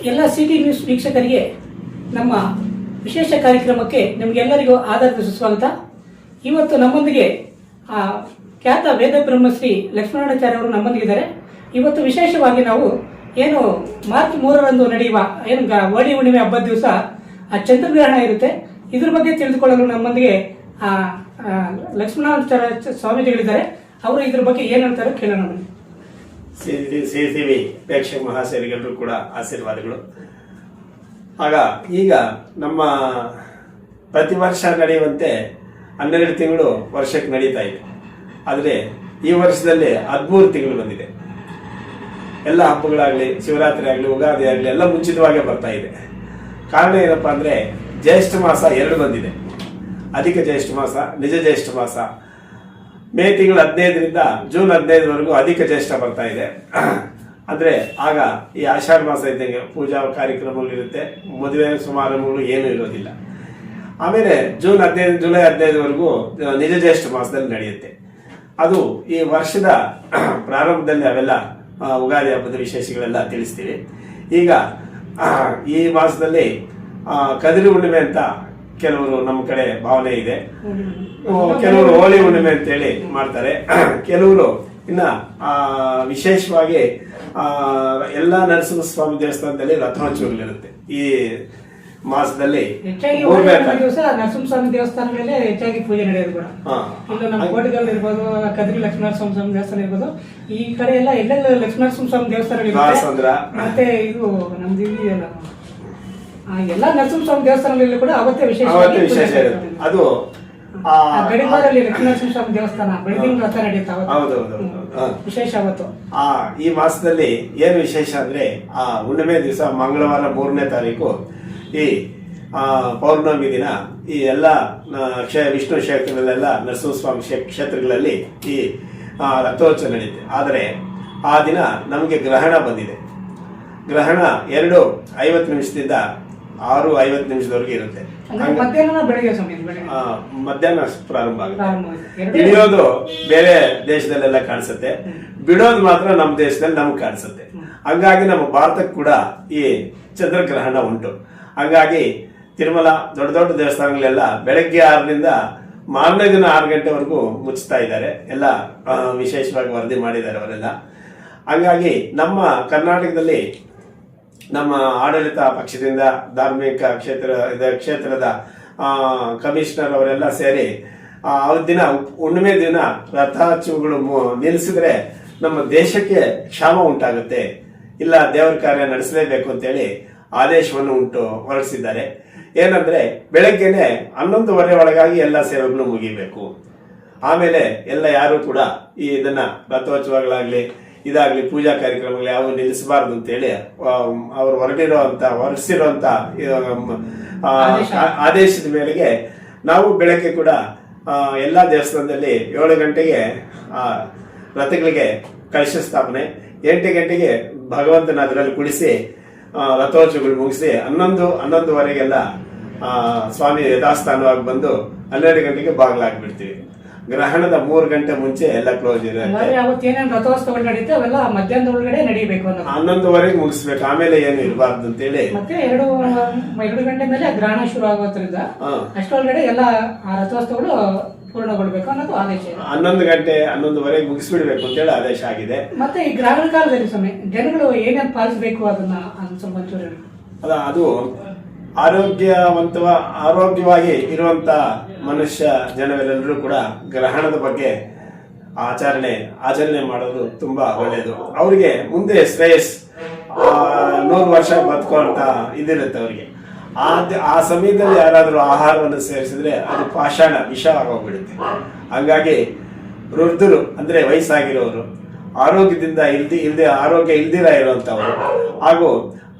ಎಲ್ಲ city news ವೀಕ್ಷಕರಿಗೆ ನಮ್ಮ ವಿಶೇಷ ಕಾರ್ಯಕ್ರಮಕ್ಕೆ ನಿಮಗೆಲ್ಲರಿಗೂ ಆಧಾರದ ಸುಸ್ವಾಗತ. ಇವತ್ತು ನಮ್ಮೊಂದಿಗೆ ಖ್ಯಾತ ವೇದ ಬ್ರಹ್ಮಶ್ರೀ ಲಕ್ಷ್ಮಣಾಚಾರ್ಯ ಅವರು ನಮ್ಮೊಂದಿಗಿದ್ದಾರೆ. ಇವತ್ತು ವಿಶೇಷವಾಗಿ ನಾವು ಏನು ಮಾರ್ಚ್ 3ರಂದು ನಡೆಯುವ ಏನು ಹೋಳಿ ಹುಣ್ಣಿಮೆ ಹಬ್ಬದ ದಿವಸ ಚಂದ್ರಗ್ರಹಣ ಇರುತ್ತೆ, ಇದ್ರ ಬಗ್ಗೆ ತಿಳಿದುಕೊಳ್ಳಲು ನಮ್ಮೊಂದಿಗೆ ಲಕ್ಷ್ಮಣಾಚಾರ್ಯ ಸ್ವಾಮೀಜಿಗಳಿದ್ದಾರೆ. ಅವರು ಇದ್ರ ಬಗ್ಗೆ ಏನ್ ಹೇಳ್ತಾರೆ ಕೇಳೋಣ. ಸಿಟಿವಿ ಪ್ರೇಕ್ಷಕ ಮಹಾಶಯರಿಗೆಲ್ಲರೂ ಕೂಡ ಆಶೀರ್ವಾದಗಳು. ಈಗ ನಮ್ಮ ಪ್ರತಿ ವರ್ಷ ನಡೆಯುವಂತೆ 12 ತಿಂಗಳು ವರ್ಷಕ್ಕೆ ನಡೀತಾ ಇದೆ. ಆದರೆ ಈ ವರ್ಷದಲ್ಲಿ 13 ತಿಂಗಳು ಬಂದಿದೆ. ಎಲ್ಲ ಹಬ್ಬಗಳಾಗ್ಲಿ, ಶಿವರಾತ್ರಿ ಆಗಲಿ, ಉಗಾದಿ ಆಗಲಿ ಎಲ್ಲ ಮುಂಚಿತವಾಗೇ ಬರ್ತಾ ಇದೆ. ಕಾರಣ ಏನಪ್ಪಾ ಅಂದ್ರೆ ಜ್ಯೇಷ್ಠ ಮಾಸ 2 ಬಂದಿದೆ. ಅಧಿಕ ಜ್ಯೇಷ್ಠ ಮಾಸ, ನಿಜ ಜ್ಯೇಷ್ಠ ಮಾಸ. ಮೇ ತಿಂಗಳು 15ರಿಂದ ಜೂನ್ 15ವರೆಗೂ ಅಧಿಕ ಜ್ಯೇಷ್ಠ ಬರ್ತಾ ಇದೆ. ಅಂದ್ರೆ ಆಗ ಈ ಆಷಾಢ ಮಾಸ ಇದ್ದಂಗೆ ಪೂಜಾ ಕಾರ್ಯಕ್ರಮಗಳಿರುತ್ತೆ, ಮದುವೆ ಸಮಾರಂಭಗಳು ಏನೂ ಇರೋದಿಲ್ಲ. ಆಮೇಲೆ ಜೂನ್ 15 ಜುಲೈ 15ವರೆಗೂ ನಿಜ ಜ್ಯೇಷ್ಠ ಮಾಸದಲ್ಲಿ ನಡೆಯುತ್ತೆ. ಅದು ಈ ವರ್ಷದ ಪ್ರಾರಂಭದಲ್ಲಿ ಅವೆಲ್ಲ ಉಗಾದಿ ಹಬ್ಬದ ವಿಶೇಷಗಳೆಲ್ಲ ತಿಳಿಸ್ತೀವಿ. ಈಗ ಈ ಮಾಸದಲ್ಲಿ ಕದಿರಿ ಹುಣ್ಣಿಮೆ ಅಂತ ಕೆಲವರು ನಮ್ಮ ಕಡೆ ಭಾವನೆ ಇದೆ. ಕೆಲವರು ಹೋಳಿ ಹುಣ್ಣಿಮೆ ಅಂತೇಳಿ ಮಾಡ್ತಾರೆ. ಕೆಲವರು ಇನ್ನ ವಿಶೇಷವಾಗಿ ಎಲ್ಲಾ ನರಸಿಂಹಸ್ವಾಮಿ ದೇವಸ್ಥಾನದಲ್ಲಿ ರಥೋತ್ಸವಗಳಿರುತ್ತೆ. ಈ ಮಾಸದಲ್ಲಿ ನರಸಿಂಹಸ್ವಾಮಿ ದೇವಸ್ಥಾನಗಳಲ್ಲೇ ಹೆಚ್ಚಾಗಿ ಪೂಜೆ ನಡೆಯೋದು ಕೂಡ. ಇಲ್ಲ ನಮ್ಮ ಕೋಟೆಗಳಲ್ಲಿ ಇರ್ಬೋದು, ಕದ್ರಿ ಲಕ್ಷ್ಮೀನರಸಿಂಹ ಸ್ವಾಮಿ ದೇವಸ್ಥಾನ ಇರ್ಬೋದು, ಈ ಕಡೆ ಎಲ್ಲ ಲಕ್ಷ್ಮೀನರಸಿಂಹ ಸ್ವಾಮಿ ದೇವಸ್ಥಾನಗಳಿರುತ್ತೆ. ಮತ್ತೆ ಇದು ನಮ್ದು ಇದೆಯಲ್ಲ, ಎಲ್ಲ ನರಸಿಂಹಸ್ವಾಮಿ ದೇವಸ್ಥಾನಗಳಲ್ಲಿ ಕೂಡ ಅವತ್ತೇ ವಿಶೇಷ ಇರುತ್ತೆ. ಅದು ಗಡಿವಾರಲ್ಲಿ ಲಕ್ಷ್ಮೀನರಸಿಂಹ ಸ್ವಾಮಿ ದೇವಸ್ಥಾನ ಬೆಳಗಿನ ರಥ ನಡೆಯುತ್ತೆ, ವಿಶೇಷ ಅವತ್ತು. ಈ ಮಾಸದಲ್ಲಿ ಏನು ವಿಶೇಷ ಅಂದ್ರೆ ಹುಣ್ಣಿಮೆ ದಿವಸ ಮಂಗಳವಾರ 3ನೇ ತಾರೀಕು ಈ ಪೌರ್ಣಮಿ ದಿನ ಈ ಎಲ್ಲ ವಿಷ್ಣು ಕ್ಷೇತ್ರಗಳೆಲ್ಲ ನರಸಿಂಹಸ್ವಾಮಿ ಕ್ಷೇತ್ರಗಳಲ್ಲಿ ಈ ರಥೋತ್ಸವ ನಡೆಯುತ್ತೆ. ಆದರೆ ಆ ದಿನ ನಮಗೆ ಗ್ರಹಣ ಬಂದಿದೆ. ಗ್ರಹಣ 2:50 ನಿಮಿಷದಿಂದ 6:50 ನಿಮಿಷದವರೆಗೆ ಇರುತ್ತೆ. ಮಧ್ಯಾಹ್ನ ಪ್ರಾರಂಭ ಆಗುತ್ತೆ. ಇಳಿಯೋದು ಬೇರೆ ದೇಶದಲ್ಲೆಲ್ಲ ಕಾಣಿಸುತ್ತೆ, ಬಿಡೋದು ಮಾತ್ರ ನಮ್ಮ ದೇಶದಲ್ಲಿ ನಮ್ಗೆ ಕಾಣಿಸುತ್ತೆ. ಹಂಗಾಗಿ ನಮ್ಮ ಭಾರತಕ್ಕೆ ಕೂಡ ಈ ಚಂದ್ರಗ್ರಹಣ ಉಂಟು. ಹಂಗಾಗಿ ತಿರುಮಲ ದೊಡ್ಡ ದೊಡ್ಡ ದೇವಸ್ಥಾನಗಳೆಲ್ಲ ಬೆಳಗ್ಗೆ 6ರಿಂದ ಮಾರನೇ ದಿನ 6 ಗಂಟೆವರೆಗೂ ಮುಚ್ಚುತ್ತಾ ಇದ್ದಾರೆ. ಎಲ್ಲ ವಿಶೇಷವಾಗಿ ವರದಿ ಮಾಡಿದ್ದಾರೆ ಅವರೆಲ್ಲ. ಹಂಗಾಗಿ ನಮ್ಮ ಕರ್ನಾಟಕದಲ್ಲಿ ನಮ್ಮ ಆಡಳಿತ ಪಕ್ಷದಿಂದ ಧಾರ್ಮಿಕ ಕ್ಷೇತ್ರದ ಕಮಿಷನರ್ ಅವರೆಲ್ಲ ಸೇರಿ ದಿನ ಹುಣ್ಣಿಮೆ ದಿನ ರಥೋತ್ಸವಗಳು ನಿಲ್ಲಿಸಿದ್ರೆ ನಮ್ಮ ದೇಶಕ್ಕೆ ಕ್ಷಾಮ ಉಂಟಾಗುತ್ತೆ, ಇಲ್ಲ ದೇವರ ಕಾರ್ಯ ನಡೆಸಲೇಬೇಕು ಅಂತೇಳಿ ಆದೇಶವನ್ನು ಹೊರಡಿಸಿದ್ದಾರೆ. ಏನಂದ್ರೆ ಬೆಳಗ್ಗೆನೆ 11:30 ಒಳಗಾಗಿ ಎಲ್ಲ ಸೇವೆಗಳು ಮುಗಿಬೇಕು. ಆಮೇಲೆ ಎಲ್ಲ ಯಾರು ಕೂಡ ಇದನ್ನ ರಥೋತ್ಸವಗಳಾಗ್ಲಿ ಇದಾಗ್ಲಿ ಪೂಜಾ ಕಾರ್ಯಕ್ರಮಗಳು ಯಾವ ನಿಲ್ಲಿಸಬಾರ್ದು ಅಂತೇಳಿ ಅವರು ಹೊರಡಿಸಿರುವಂತ ಆದೇಶದ ಮೇರೆಗೆ ನಾವು ಬೆಳಗ್ಗೆ ಕೂಡ ಎಲ್ಲಾ ದೇವಸ್ಥಾನದಲ್ಲಿ 7 ಗಂಟೆಗೆ ರಥಗಳಿಗೆ ಕಲಶ ಸ್ಥಾಪನೆ, 8 ಗಂಟೆಗೆ ಭಗವಂತನ ಅದರಲ್ಲಿ ಕುಳಿಸಿ ರಥೋತ್ಸವಗಳು ಮುಗಿಸಿ 11:30ವರೆಗೆಲ್ಲ ಸ್ವಾಮಿ ಯಥಾಸ್ಥಾನವಾಗಿ ಬಂದು 12 ಗಂಟೆಗೆ ಬಾಗಿಲಾಗ್ಬಿಡ್ತೀವಿ. ಗ್ರಹಣದ 3 ಗಂಟೆ ಮುಂಚೆ ಎಲ್ಲ ಕ್ಲೋಸ್ ಇದೆ. ರಥೋತ್ಸವಗಳು ನಡೀತೆ ಅವೆಲ್ಲ ಮಧ್ಯಾಹ್ನದ ಒಳಗಡೆ ನಡೀಬೇಕು, 11:30 ಮುಗಿಸ್ಬೇಕು. ಆಮೇಲೆ ಏನು ಇರಬಾರ್ದು ಅಂತೇಳಿ ಮತ್ತೆ 2 ಗಂಟೆ ಮೇಲೆ ಗ್ರಹಣ ಶುರು ಆಗೋದ್ರಿಂದ ಅಷ್ಟೊಳಗಡೆ ಎಲ್ಲ ಆ ರಥೋತ್ಸವಗಳು ಪೂರ್ಣಗೊಳ್ಬೇಕು ಅನ್ನೋದು ಆದೇಶ. 11 ಗಂಟೆ 11:30 ಮುಗಿಸ್ಬಿಡ್ಬೇಕು ಅಂತೇಳಿ ಆದೇಶ ಆಗಿದೆ. ಮತ್ತೆ ಈ ಗ್ರಹಣ ಕಾಲದಲ್ಲಿ ಸಮಯ ಜನಗಳು ಏನೇನು ಪಾಲಿಸಬೇಕು ಅದನ್ನ ಸ್ವಲ್ಪ ಅದು ಆರೋಗ್ಯವಾಗಿ ಇರುವಂತ ಮನುಷ್ಯ ಜನರೆಲ್ಲರೂ ಕೂಡ ಗ್ರಹಣದ ಬಗ್ಗೆ ಆಚರಣೆ ಮಾಡೋದು ತುಂಬಾ ಒಳ್ಳೆಯದು. ಅವ್ರಿಗೆ ಮುಂದೆ ಶ್ರೇಯಸ್ 100 ವರ್ಷ ಬದುಕುವಂತ ಇದಿರುತ್ತೆ ಅವ್ರಿಗೆ. ಆ ಸಮಯದಲ್ಲಿ ಯಾರಾದ್ರೂ ಆಹಾರವನ್ನು ಸೇರಿಸಿದ್ರೆ ಅದು ಪಾಷಾಣ ವಿಷ ಆಗೋಗ್ಬಿಡುತ್ತೆ. ಹಂಗಾಗಿ ವೃದ್ಧರು ಅಂದ್ರೆ ವಯಸ್ಸಾಗಿರೋರು, ಆರೋಗ್ಯದಿಂದ ಆರೋಗ್ಯ ಇಲ್ದಿರ ಇರುವಂತವ್ರು ಹಾಗೂ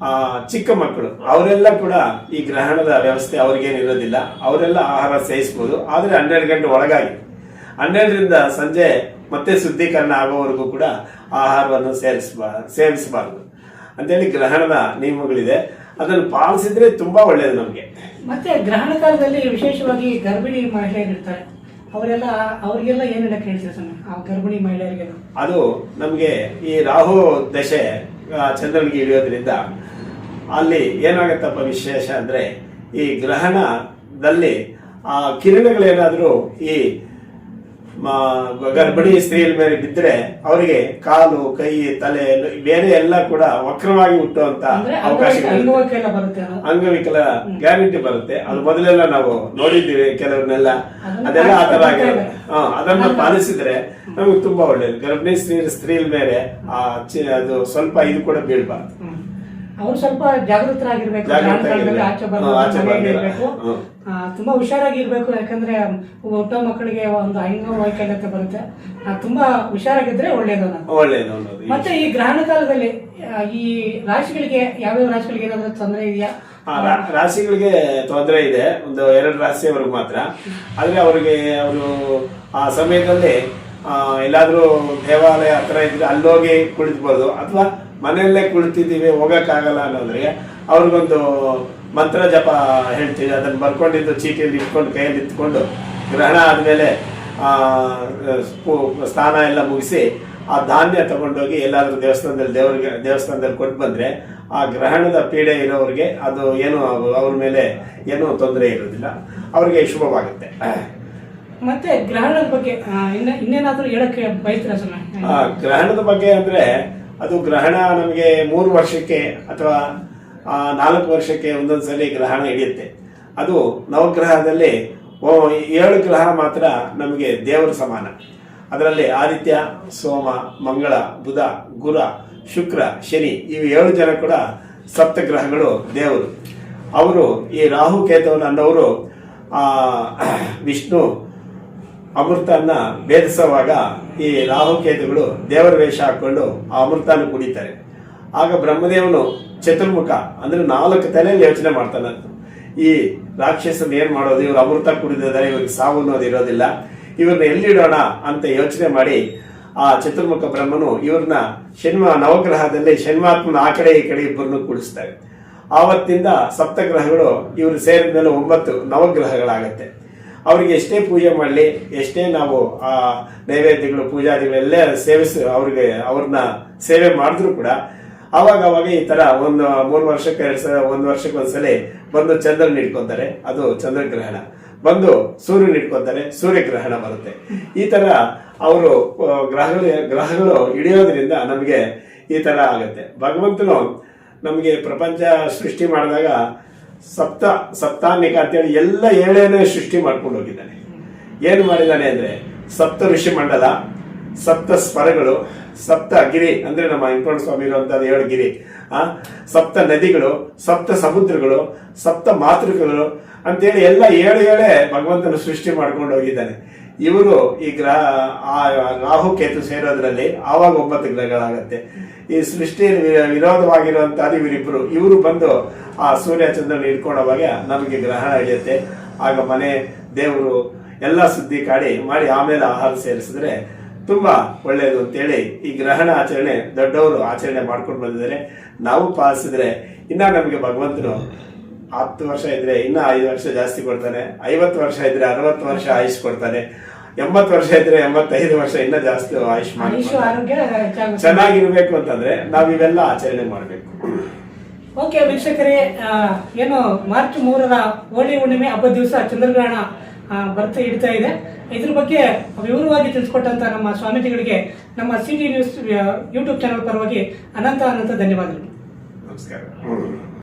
ಚಿಕ್ಕ ಮಕ್ಕಳು ಅವರೆಲ್ಲ ಕೂಡ ಈ ಗ್ರಹಣದ ವ್ಯವಸ್ಥೆ ಅವ್ರಿಗೇನಿರೋದಿಲ್ಲ, ಅವರೆಲ್ಲ ಆಹಾರ ಸೇವಿಸಬಹುದು. ಆದ್ರೆ 12 ಗಂಟೆ ಒಳಗಾಗಿ 12ರಿಂದ ಸಂಜೆ ಮತ್ತೆ ಶುದ್ಧೀಕರಣ ಆಗೋವರೆಗೂ ಕೂಡ ಆಹಾರವನ್ನು ಸೇವಿಸಬಾರದು ಅಂತೇಳಿ ಗ್ರಹಣದ ನಿಯಮಗಳಿದೆ. ಅದನ್ನು ಪಾಲಿಸಿದ್ರೆ ತುಂಬಾ ಒಳ್ಳೆಯದು ನಮ್ಗೆ. ಮತ್ತೆ ಗ್ರಹಣ ಕಾಲದಲ್ಲಿ ವಿಶೇಷವಾಗಿ ಗರ್ಭಿಣಿ ಮಹಿಳೆಯರಿರ್ತಾರೆ, ಅವರಿಗೆಲ್ಲ ಏನೆಲ್ಲ ಕೇಳ್ತೀರಾ ಆ ಗರ್ಭಿಣಿ ಮಹಿಳೆಯರಿಗೆ? ಅದು ನಮ್ಗೆ ಈ ರಾಹು ದಶೆ ಚಂದ್ರನಿಗೆ ಇಳಿಯೋದ್ರಿಂದ ಅಲ್ಲಿ ಏನಾಗತ್ತಪ್ಪ ವಿಶೇಷ ಅಂದ್ರೆ ಈ ಗ್ರಹಣದಲ್ಲಿ ಆ ಕಿರಣಗಳೇನಾದ್ರೂ ಈ ಗರ್ಭಿಣಿ ಸ್ತ್ರೀಯ ಮೇಲೆ ಬಿದ್ದರೆ ಅವರಿಗೆ ಕಾಲು ಕೈ ತಲೆ ಬೇರೆ ಎಲ್ಲ ಕೂಡ ವಕ್ರವಾಗಿ ಹುಟ್ಟುವಂತ ಅಂಗವಿಕಲ ಗ್ಯಾರಂಟಿ ಬರುತ್ತೆ. ಅದು ಮೊದಲೆಲ್ಲ ನಾವು ನೋಡಿದ್ದೀವಿ ಕೆಲವ್ರನ್ನೆಲ್ಲ, ಅದೆಲ್ಲ ಆತರ ಆಗಿರೋದು. ಅದನ್ನ ಪಾಲಿಸಿದ್ರೆ ನಮಗೆ ತುಂಬಾ ಒಳ್ಳೇದು. ಗರ್ಭಿಣಿ ಸ್ತ್ರೀಯ ಮೇಲೆ ಅದು ಸ್ವಲ್ಪ ಇದು ಕೂಡ ಬೀಳ್ಬಾರ್ದು. ಅವ್ರು ಸ್ವಲ್ಪ ಜಾಗೃತರಾಗಿರ್ಬೇಕು, ತುಂಬಾ ಹುಷಾರಾಗಿರ್ಬೇಕು. ಯಾಕಂದ್ರೆ ಹುಟ್ಟೋ ಮಕ್ಕಳಿಗೆ ಒಂದು ಅಂಗವೈಕಲ್ಯತೆ ಬರುತ್ತೆ, ತುಂಬಾ ಹುಷಾರಾಗಿದ್ರೆ ಒಳ್ಳೇದು. ಮತ್ತೆ ಈ ಗ್ರಹಣ ಕಾಲದಲ್ಲಿ ಈ ರಾಶಿಗಳಿಗೆ ಯಾವ್ಯಾವ ರಾಶಿಗಳಿಗೆ ಏನಾದ್ರು ತೊಂದರೆ ಇದೆಯಾ? ರಾಶಿಗಳಿಗೆ ತೊಂದರೆ ಇದೆ, ಒಂದು 2 ರಾಶಿಯವರೆಗೂ ಮಾತ್ರ. ಆದ್ರೆ ಅವರಿಗೆ ಅವರು ಆ ಸಮಯದಲ್ಲಿ ಎಲ್ಲಾದ್ರೂ ದೇವಾಲಯ ಹತ್ರ ಇದ್ರೆ ಅಲ್ಲೋಗಿ ಕುಳಿತಬಹುದು, ಅಥವಾ ಮನೆಯಲ್ಲೇ ಕುಳಿತಿದ್ದೀವಿ ಹೋಗಕ್ಕಾಗಲ್ಲ ಅನ್ನೋದ್ರಿಗೆ ಅವ್ರಿಗೊಂದು ಮಂತ್ರ ಜಪ ಹೇಳ್ತೀವಿ. ಅದನ್ನ ಬರ್ಕೊಂಡಿದ್ದು ಚೀಟಿಯಲ್ಲಿ ಇಟ್ಕೊಂಡು ಕೈಯಲ್ಲಿ ಇಟ್ಕೊಂಡು ಗ್ರಹಣ ಆದ್ಮೇಲೆ ಸ್ನಾನ ಎಲ್ಲ ಮುಗಿಸಿ ಆ ಧಾನ್ಯ ತಗೊಂಡೋಗಿ ಎಲ್ಲಾದ್ರೂ ದೇವಸ್ಥಾನದಲ್ಲಿ ಕೊಟ್ಟು ಬಂದ್ರೆ ಆ ಗ್ರಹಣದ ಪೀಡೆ ಇರೋರಿಗೆ ಅದು ಏನು ಅವ್ರ ಮೇಲೆ ಏನೂ ತೊಂದರೆ ಇರೋದಿಲ್ಲ, ಅವ್ರಿಗೆ ಶುಭವಾಗುತ್ತೆ. ಮತ್ತೆ ಗ್ರಹಣದ ಬಗ್ಗೆ ಇನ್ನೇನಾದ್ರೂ ಹೇಳಕ್ಕೆ ಬಯಸ್ತೀರಾ ಸರ್? ಗ್ರಹಣದ ಬಗ್ಗೆ ಅಂದ್ರೆ ಅದು ಗ್ರಹಣ ನಮಗೆ 3 ವರ್ಷಕ್ಕೆ ಅಥವಾ 4 ವರ್ಷಕ್ಕೆ ಒಂದೊಂದ್ಸಲಿ ಗ್ರಹಣ ಹಿಡಿಯುತ್ತೆ. ಅದು ನವಗ್ರಹದಲ್ಲಿ 7 ಗ್ರಹ ಮಾತ್ರ ನಮಗೆ ದೇವರ ಸಮಾನ. ಅದರಲ್ಲಿ ಆದಿತ್ಯ, ಸೋಮ, ಮಂಗಳ, ಬುಧ, ಗುರು, ಶುಕ್ರ, ಶನಿ ಇವು 7 ಜನ ಕೂಡ ಸಪ್ತಗ್ರಹಗಳು ದೇವರು. ಅವರು ಈ ರಾಹು ಕೇತುವನ್ನು ಅನ್ನೋರು ವಿಷ್ಣು ಅಮೃತನ್ನ ಭೇದಿಸುವಾಗ ಈ ರಾಹುಕೇತುಗಳು ದೇವರ ವೇಷ ಹಾಕೊಂಡು ಆ ಅಮೃತನ ಕುಡಿತಾರೆ. ಆಗ ಬ್ರಹ್ಮದೇವನು ಚತುರ್ಮುಖ ಅಂದ್ರೆ 4 ತಲೆಯಲ್ಲಿ ಯೋಚನೆ ಮಾಡ್ತಾನಂತ, ಈ ರಾಕ್ಷಸನ್ ಏನ್ ಮಾಡೋದು, ಇವ್ರು ಅಮೃತ ಕುಡಿದಿದ್ದಾರೆ, ಇವ್ರಿಗೆ ಸಾವು ಅನ್ನೋದು ಇರೋದಿಲ್ಲ, ಇವ್ರನ್ನ ಎಲ್ಲಿಡೋಣ ಅಂತ ಯೋಚನೆ ಮಾಡಿ ಆ ಚತುರ್ಮುಖ ಬ್ರಹ್ಮನು ಇವ್ರನ್ನ ನವಗ್ರಹದಲ್ಲಿ ಶನಿಮಾತ್ಮನ ಆ ಕಡೆ ಈ ಕಡೆ ಇಬ್ಬರನ್ನು ಕೂಡಿಸ್ತಾರೆ. ಆವತ್ತಿಂದ ಸಪ್ತಗ್ರಹಗಳು ಇವರು ಸೇರಿದ ಮೇಲೆ 9 ನವಗ್ರಹಗಳಾಗತ್ತೆ. ಅವ್ರಿಗೆ ಎಷ್ಟೇ ಪೂಜೆ ಮಾಡಲಿ, ಎಷ್ಟೇ ನಾವು ಆ ನೈವೇದ್ಯಗಳು ಪೂಜಾದಿಗಳೆಲ್ಲ ಸೇವಿಸಿ ಅವ್ರನ್ನ ಸೇವೆ ಮಾಡಿದ್ರು ಕೂಡ ಅವಾಗ ಈ ತರ ಒಂದು 3 ವರ್ಷಕ್ಕೆ 1 ವರ್ಷಕ್ಕೆ ಒಂದ್ಸಲಿ ಬಂದು ಚಂದ್ರನ ಇಟ್ಕೊಂತಾರೆ, ಅದು ಚಂದ್ರಗ್ರಹಣ. ಬಂದು ಸೂರ್ಯನ ಇಟ್ಕೊಂತಾರೆ, ಸೂರ್ಯಗ್ರಹಣ ಬರುತ್ತೆ. ಈ ತರ ಅವರು ಗ್ರಹಗಳು ಹಿಡಿಯೋದ್ರಿಂದ ನಮಗೆ ಈ ತರ ಆಗತ್ತೆ. ಭಗವಂತನು ನಮಗೆ ಪ್ರಪಂಚ ಸೃಷ್ಟಿ ಮಾಡಿದಾಗ ಸಪ್ತಾನಿಕ ಅಂತೇಳಿ ಎಲ್ಲ 7 ಸೃಷ್ಟಿ ಮಾಡ್ಕೊಂಡು ಹೋಗಿದ್ದಾನೆ. ಏನು ಮಾಡಿದ್ದಾನೆ ಅಂದ್ರೆ ಸಪ್ತ ಋಷಿ ಮಂಡಲ, ಸಪ್ತ ಸ್ವರಗಳು, ಸಪ್ತ ಗಿರಿ ಅಂದ್ರೆ ನಮ್ಮ ಇಂಕೋಣ ಸ್ವಾಮಿ ಇರುವಂತಹ 7 ಗಿರಿ, ಸಪ್ತ ನದಿಗಳು, ಸಪ್ತ ಸಮುದ್ರಗಳು, ಸಪ್ತ ಮಾತೃಕಗಳು ಅಂತೇಳಿ ಎಲ್ಲ 7 ಭಗವಂತನ ಸೃಷ್ಟಿ ಮಾಡ್ಕೊಂಡು ಹೋಗಿದ್ದಾನೆ. ಇವರು ಈ ರಾಹು ಕೇತು ಸೇರೋದ್ರಲ್ಲಿ ಆವಾಗ 9 ಗ್ರಹಗಳಾಗತ್ತೆ. ಈ ಸೃಷ್ಟಿಯಲ್ಲಿ ವಿರೋಧವಾಗಿರುವಂತಹ ಇವರಿಬ್ರು ಇವರು ಬಂದು ಆ ಸೂರ್ಯ ಚಂದ್ರನ ಹಿಡ್ಕೊಂಡವಾಗ ನಮಗೆ ಗ್ರಹಣ ಹಿಡಿಯುತ್ತೆ. ಆಗ ಮನೆ ದೇವರು ಎಲ್ಲ ಸುದ್ದಿ ಮಾಡಿ ಆಮೇಲೆ ಆಹಾರ ಸೇರಿಸಿದ್ರೆ ತುಂಬಾ ಒಳ್ಳೆಯದು ಅಂತೇಳಿ ಈ ಗ್ರಹಣ ಆಚರಣೆ ದೊಡ್ಡವರು ಆಚರಣೆ ಮಾಡ್ಕೊಂಡು ಬಂದಿದ್ದಾರೆ. ನಾವು ಪಾಲಿಸಿದ್ರೆ ಇನ್ನ ನಮಗೆ ಭಗವಂತನು 10 ವರ್ಷ ಇದ್ರೆ ಇನ್ನ 5 ವರ್ಷ ಜಾಸ್ತಿ ಕೊಡ್ತಾನೆ, 50 ವರ್ಷ ಇದ್ರೆ 60 ವರ್ಷ ಆಯುಷ್ ಕೊಡ್ತಾನೆ, 80 ವರ್ಷ ಇದ್ರೆ 85 ವರ್ಷ ಇನ್ನ ಜಾಸ್ತಿ ಆಯುಷ್ ಚೆನ್ನಾಗಿರ್ಬೇಕು ಅಂತಂದ್ರೆ ನಾವ್ ಇವೆಲ್ಲ ಆಚರಣೆ ಮಾಡ್ಬೇಕು. ಓಕೆ ವೀಕ್ಷಕರೇ, ಏನು ಮಾರ್ಚ್ 3ರ ಹೋಳಿ ಹುಣ್ಣಿಮೆ ಹಬ್ಬದ ದಿವಸ ಚಂದ್ರಗ್ರಹಣ ಬರ್ತಾ ಇಡ್ತಾ ಇದೆ. ಇದ್ರ ಬಗ್ಗೆ ವಿವರವಾಗಿ ತಿಳಿಸ್ಕೊಟ್ಟಂತ ನಮ್ಮ ಸ್ವಾಮೀಜಿಗಳಿಗೆ ನಮ್ಮ ಸಿಟಿ ನ್ಯೂಸ್ ಯೂಟ್ಯೂಬ್ ಚಾನಲ್ ಪರವಾಗಿ ಅನಂತ ಧನ್ಯವಾದಗಳು. ನಮಸ್ಕಾರ.